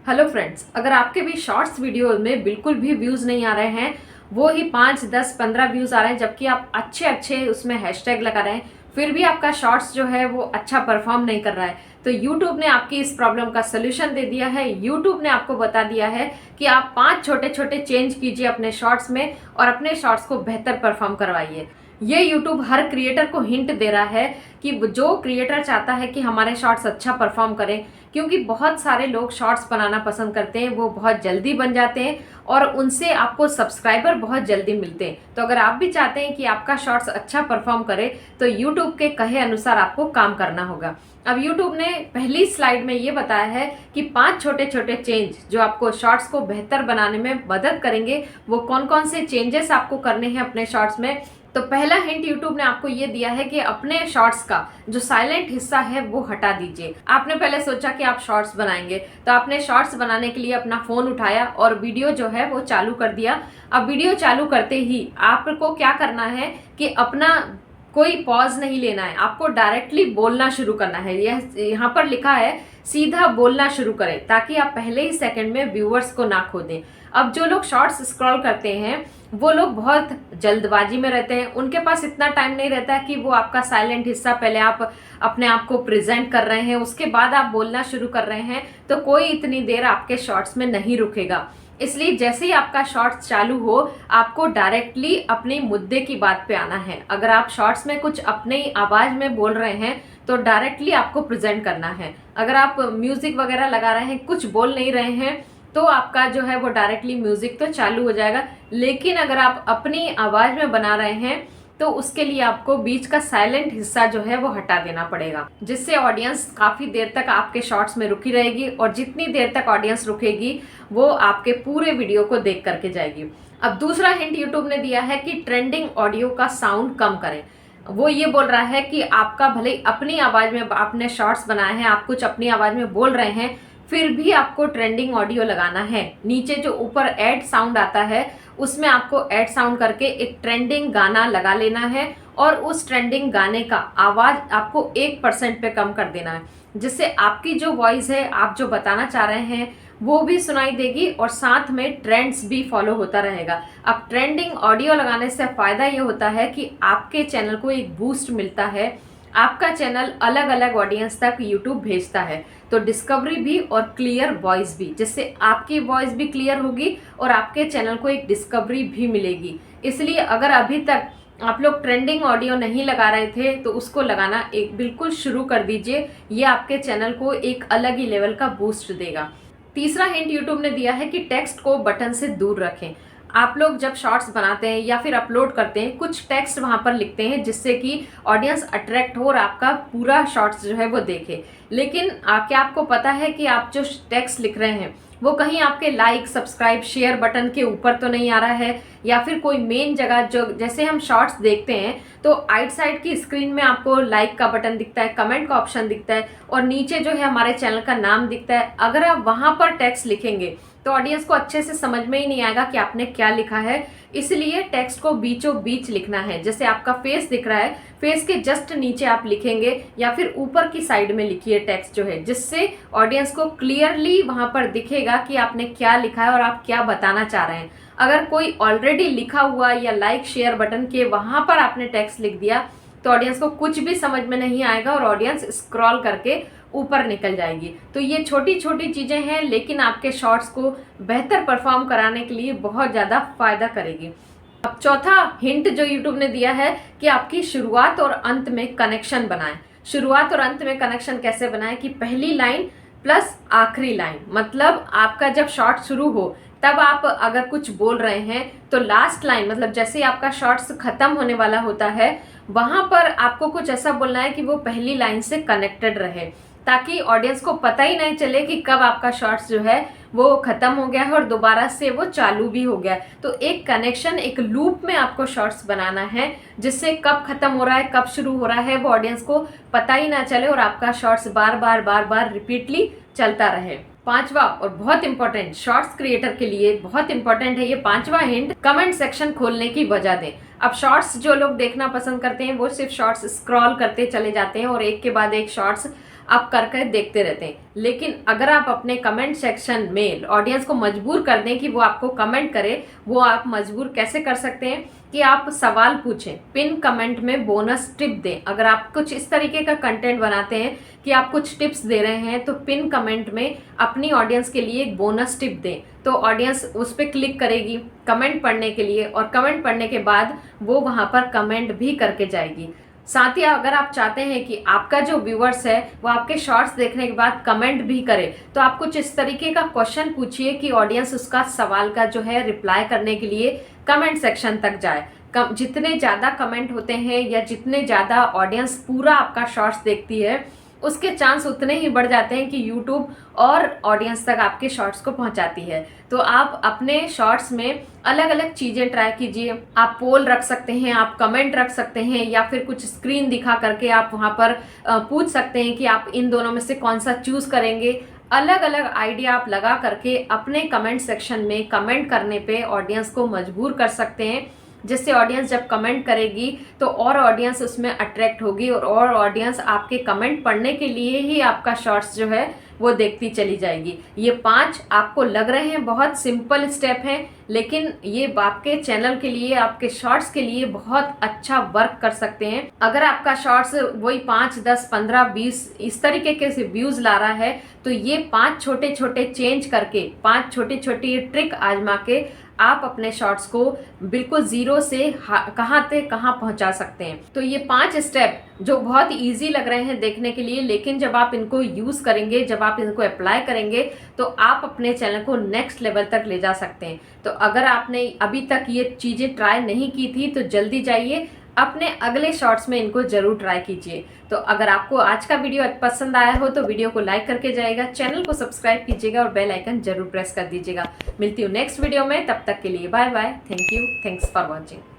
Hello friends, अगर आपके भी शॉर्ट्स वीडियो में बिल्कुल भी व्यूज़ नहीं आ रहे हैं, वो ही 5, 10, 15 व्यूज़ आ रहे हैं, जबकि आप अच्छे अच्छे उसमें हैशटैग लगा रहे हैं, फिर भी आपका शॉर्ट्स जो है वो अच्छा परफॉर्म नहीं कर रहा है, तो यूट्यूब ने आपकी इस प्रॉब्लम का सोल्यूशन दे दिया है। यूट्यूब ने आपको बता दिया है कि आप 5 छोटे छोटे चेंज कीजिए अपने शॉर्ट्स में और अपने शॉर्ट्स को बेहतर परफॉर्म करवाइए। ये यूट्यूब हर क्रिएटर को हिंट दे रहा है कि जो क्रिएटर चाहता है कि हमारे शॉर्ट्स अच्छा परफॉर्म करें, क्योंकि बहुत सारे लोग शॉर्ट्स बनाना पसंद करते हैं, वो बहुत जल्दी बन जाते हैं और उनसे आपको सब्सक्राइबर बहुत जल्दी मिलते हैं। तो अगर आप भी चाहते हैं कि आपका शॉर्ट्स अच्छा परफॉर्म करे तो यूट्यूब के कहे अनुसार आपको काम करना होगा। अब यूट्यूब ने पहली स्लाइड में ये बताया है कि 5 छोटे छोटे चेंज जो आपको शॉर्ट्स को बेहतर बनाने में मदद करेंगे, वो कौन कौन से चेंजेस आपको करने हैं अपने शॉर्ट्स में। तो पहला हिंट यूट्यूब ने आपको ये दिया है कि अपने शॉर्ट्स का जो साइलेंट हिस्सा है वो हटा दीजिए। आपने पहले सोचा कि आप शॉर्ट्स बनाएंगे, तो आपने शॉर्ट्स बनाने के लिए अपना फोन उठाया और वीडियो जो है वो चालू कर दिया। अब वीडियो चालू करते ही आपको क्या करना है कि अपना कोई पॉज नहीं लेना है, आपको डायरेक्टली बोलना शुरू करना है। यह यहाँ पर लिखा है सीधा बोलना शुरू करें, ताकि आप पहले ही सेकंड में व्यूअर्स को ना खो दें। अब जो लोग शॉर्ट्स स्क्रॉल करते हैं वो लोग बहुत जल्दबाजी में रहते हैं, उनके पास इतना टाइम नहीं रहता है कि वो आपका साइलेंट हिस्सा पहले आप अपने आप को प्रेजेंट कर रहे हैं, उसके बाद आप बोलना शुरू कर रहे हैं, तो कोई इतनी देर आपके शॉर्ट्स में नहीं रुकेगा। इसलिए जैसे ही आपका शॉर्ट्स चालू हो, आपको डायरेक्टली अपने मुद्दे की बात पे आना है। अगर आप शॉर्ट्स में कुछ अपनी आवाज में बोल रहे हैं तो डायरेक्टली आपको प्रेजेंट करना है। अगर आप म्यूजिक वगैरह लगा रहे हैं, कुछ बोल नहीं रहे हैं, तो आपका जो है वो डायरेक्टली म्यूजिक तो चालू हो जाएगा। लेकिन अगर आप अपनी आवाज में बना रहे हैं तो उसके लिए आपको बीच का साइलेंट हिस्सा जो है वो हटा देना पड़ेगा, जिससे ऑडियंस काफी देर तक आपके शॉर्ट्स में रुकी रहेगी और जितनी देर तक ऑडियंस रुकेगी वो आपके पूरे वीडियो को देख करके जाएगी। अब दूसरा हिंट यूट्यूब ने दिया है कि ट्रेंडिंग ऑडियो का साउंड कम करें। वो ये बोल रहा है कि आपका भले अपनी आवाज में आपने शॉर्ट्स बनाए हैं, आप कुछ अपनी आवाज में बोल रहे हैं, फिर भी आपको ट्रेंडिंग ऑडियो लगाना है। नीचे जो ऊपर ऐड साउंड आता है उसमें आपको ऐड साउंड करके एक ट्रेंडिंग गाना लगा लेना है और उस ट्रेंडिंग गाने का आवाज आपको 1% पे कम कर देना है, जिससे आपकी जो वॉइस है, आप जो बताना चाह रहे हैं, वो भी सुनाई देगी और साथ में ट्रेंड्स भी फॉलो होता रहेगा। अब ट्रेंडिंग ऑडियो लगाने से फायदा ये होता है कि आपके चैनल को एक बूस्ट मिलता है, आपका चैनल अलग अलग ऑडियंस तक यूट्यूब भेजता है, तो डिस्कवरी भी और क्लियर वॉइस भी, जिससे आपकी वॉइस भी क्लियर होगी और आपके चैनल को एक डिस्कवरी भी मिलेगी। इसलिए अगर अभी तक आप लोग ट्रेंडिंग ऑडियो नहीं लगा रहे थे तो उसको लगाना एक बिल्कुल शुरू कर दीजिए, ये आपके चैनल को एक अलग ही लेवल का बूस्ट देगा। तीसरा हिंट यूट्यूब ने दिया है कि टेक्स्ट को बटन से दूर रखें। आप लोग जब शॉर्ट्स बनाते हैं या फिर अपलोड करते हैं, कुछ टेक्स्ट वहां पर लिखते हैं जिससे कि ऑडियंस अट्रैक्ट हो और आपका पूरा शॉर्ट्स जो है वो देखे। लेकिन क्या आपको पता है कि आप जो टेक्स्ट लिख रहे हैं वो कहीं आपके लाइक, सब्सक्राइब, शेयर बटन के ऊपर तो नहीं आ रहा है, या फिर कोई मेन जगह, जो जैसे हम शॉर्ट्स देखते हैं तो आइट साइड की स्क्रीन में आपको लाइक का बटन दिखता है, कमेंट का ऑप्शन दिखता है और नीचे जो है हमारे चैनल का नाम दिखता है। अगर आप वहां पर टेक्स्ट लिखेंगे तो ऑडियंस को अच्छे से समझ में ही नहीं आएगा कि आपने क्या लिखा है। इसलिए टेक्स्ट को बीचों बीच लिखना है। जैसे आपका फेस दिख रहा है, फेस के जस्ट नीचे आप लिखेंगे या फिर ऊपर की साइड में लिखिए टेक्स्ट जो है, जिससे ऑडियंस को क्लियरली वहां पर दिखेगा कि आपने क्या लिखा है और आप क्या बताना चाह रहे हैं। अगर कोई ऑलरेडी लिखा हुआ या लाइक शेयर बटन के वहां पर आपने टेक्स्ट लिख दिया तो ऑडियंस को कुछ भी समझ में नहीं आएगा और ऑडियंस स्क्रॉल करके ऊपर निकल जाएगी। तो ये छोटी छोटी चीजें हैं, लेकिन आपके शॉर्ट्स को बेहतर परफॉर्म कराने के लिए बहुत ज्यादा फायदा करेगी। अब चौथा हिंट जो यूट्यूब ने दिया है कि आपकी शुरुआत और अंत में कनेक्शन बनाएं। शुरुआत और अंत में कनेक्शन कैसे बनाएं कि पहली लाइन प्लस आखिरी लाइन, मतलब आपका जब शॉर्ट शुरू हो तब आप अगर कुछ बोल रहे हैं तो लास्ट लाइन, मतलब जैसे ही आपका शॉर्ट्स खत्म होने वाला होता है वहां पर आपको कुछ ऐसा बोलना है कि वो पहली लाइन से कनेक्टेड रहे, ताकि ऑडियंस को पता ही नहीं चले कि कब आपका शॉर्ट्स जो है वो खत्म हो गया है और दोबारा से वो चालू भी हो गया है। तो एक कनेक्शन, एक लूप में आपको शॉर्ट्स बनाना है, जिससे कब खत्म हो रहा है, कब शुरू हो रहा है, वो ऑडियंस को पता ही ना चले और आपका शॉर्ट्स बार बार रिपीटली चलता रहे। पांचवा और बहुत इंपॉर्टेंट, शॉर्ट्स क्रिएटर के लिए बहुत इंपॉर्टेंट है ये पांचवा हिंट, कमेंट सेक्शन खोलने की वजह दें। अब शॉर्ट्स जो लोग देखना पसंद करते हैं वो सिर्फ शॉर्ट्स स्क्रॉल करते चले जाते हैं और एक के बाद एक शॉर्ट्स आप करके देखते रहते हैं। लेकिन अगर आप अपने कमेंट सेक्शन में ऑडियंस को मजबूर कर दें कि वो आपको कमेंट करे, वो आप मजबूर कैसे कर सकते हैं कि आप सवाल पूछें, पिन कमेंट में बोनस टिप दें। अगर आप कुछ इस तरीके का कंटेंट बनाते हैं कि आप कुछ टिप्स दे रहे हैं, तो पिन कमेंट में अपनी ऑडियंस के लिए एक बोनस टिप दें, तो ऑडियंस उस पर क्लिक करेगी कमेंट पढ़ने के लिए, और कमेंट पढ़ने के बाद वो वहाँ पर कमेंट भी करके जाएगी। साथ ही अगर आप चाहते हैं कि आपका जो व्यूअर्स है वो आपके शॉर्ट्स देखने के बाद कमेंट भी करे, तो आप कुछ इस तरीके का क्वेश्चन पूछिए कि ऑडियंस उसका सवाल का जो है रिप्लाई करने के लिए कमेंट सेक्शन तक जाए। जितने ज़्यादा कमेंट होते हैं या जितने ज़्यादा ऑडियंस पूरा आपका शॉर्ट्स देखती है, उसके चांस उतने ही बढ़ जाते हैं कि यूट्यूब और ऑडियंस तक आपके शॉर्ट्स को पहुंचाती है। तो आप अपने शॉर्ट्स में अलग अलग चीज़ें ट्राई कीजिए। आप पोल रख सकते हैं, आप कमेंट रख सकते हैं, या फिर कुछ स्क्रीन दिखा करके आप वहां पर पूछ सकते हैं कि आप इन दोनों में से कौन सा चूज़ करेंगे। अलग अलग आइडिया आप लगा करके अपने कमेंट सेक्शन में कमेंट करने पे ऑडियंस को मजबूर कर सकते हैं, जिससे ऑडियंस जब कमेंट करेगी तो और ऑडियंस उसमें अट्रैक्ट होगी, और ऑडियंस आपके कमेंट पढ़ने के लिए ही आपका शॉर्ट्स जो है वो देखती चली जाएगी। ये 5 आपको लग रहे हैं बहुत सिंपल स्टेप हैं, लेकिन ये आपके चैनल के लिए, आपके शॉर्ट्स के लिए बहुत अच्छा वर्क कर सकते हैं। अगर आपका शॉर्ट्स वही 5, 10, 15, 20 इस तरीके के से व्यूज ला रहा है, तो ये 5 छोटे छोटे चेंज करके, 5 छोटी छोटी ट्रिक आजमा के आप अपने शॉर्ट्स को बिल्कुल जीरो से कहाँ से कहाँ पहुंचा सकते हैं। तो ये 5 स्टेप जो बहुत इजी लग रहे हैं देखने के लिए, लेकिन जब आप इनको यूज करेंगे, जब आप इनको अप्लाई करेंगे, तो आप अपने चैनल को नेक्स्ट लेवल तक ले जा सकते हैं। तो अगर आपने अभी तक ये चीजें ट्राई नहीं की थी, तो जल्दी जाइए अपने अगले शॉर्ट्स में इनको जरूर ट्राई कीजिए। तो अगर आपको आज का वीडियो पसंद आया हो तो वीडियो को लाइक करके जाइएगा, चैनल को सब्सक्राइब कीजिएगा और बेल आइकन जरूर प्रेस कर दीजिएगा। मिलती हूँ नेक्स्ट वीडियो में, तब तक के लिए bye bye. Thank you, thanks for watching.